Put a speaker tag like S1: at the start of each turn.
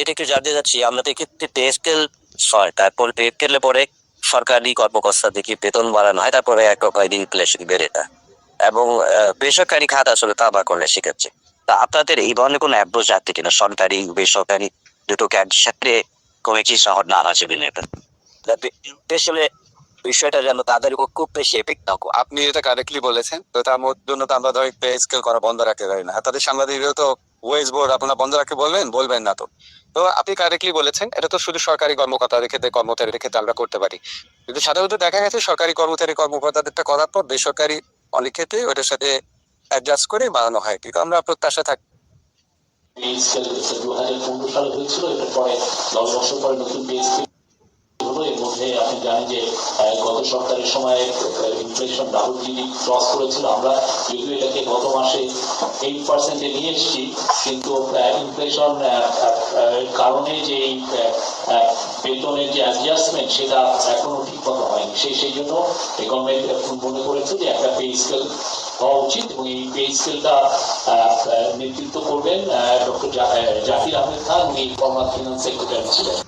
S1: এটা একটু জানতে চাচ্ছি, আমরা তো এক্ষেত্রে পে স্কেল হয়, তারপর পে স্কেলে পরে সরকারি কর্মকর্তা দেখি বেতন বাড়ানো হয়, তারপরে এক কয়েকদিন ইনফ্লেশন বেড়ে যায় এবং বেসরকারি খাত আসলে তা বা করে শিখাচ্ছে। তা আপনাদের এই ধরনের কোনো অ্যাপ্রোচ আছে কিনা, সরকারি বেসরকারি দুটোকে একসাথে কমিটি শহর না আছে বিনেতা, যাতে দেশে বিষয়টা যেন তাদের উপর খুব বেশি এফেক্ট না করে।
S2: আপনি এটা কারেক্টলি বলেছেন, তো তার জন্য তো আমরা ধরেন পে স্কেল করা বন্ধ রাখতে পারি না। তাদের সাংবাদিকরা তো ওয়েজ বোর্ড আপনারা বন্ধ রাখতে বলবেন না তো। তো আপনি কারেক্টলি বলেছেন, এটা তো শুধু সরকারি কর্মকর্তাদের ক্ষেত্রে, কর্মচারীদের ক্ষেত্রে আমরা করতে পারি, কিন্তু সাধারণত দেখা গেছে সরকারি কর্মকর্তাদেরটা করার পর বেসরকারি অনেক ক্ষেত্রে ওটার সাথে অ্যাডজাস্ট করে বাড়ানো হয়, কিন্তু আমরা প্রত্যাশা থাকি
S3: 2015 সালে হয়েছিল, এটার পরে 10 বছর পরে নতুন পে স্কেল হলো। এর মধ্যে আপনি জানেন যে গত সরকারের সময় ইনফ্লেশন ডাবল ডিজিট ক্রস করেছিল। আমরা যদিও এটাকে গত মাসে 8% নিয়ে এসেছি, কিন্তু ইনফ্লেশন কারণে যে বেতনের যে অ্যাডজাস্টমেন্ট সেটা এখনো ঠিক মতো হয়নি। সেই জন্য গভর্নমেন্ট মনে করেছে যে একটা পে স্কেল হওয়া উচিত, এবং এই পে স্কেলটা নেতৃত্ব করবেন ডক্টর জাকির আহমেদ খান, উনি ফর্মার ফিনান্স সেক্রেটারি ছিলেন।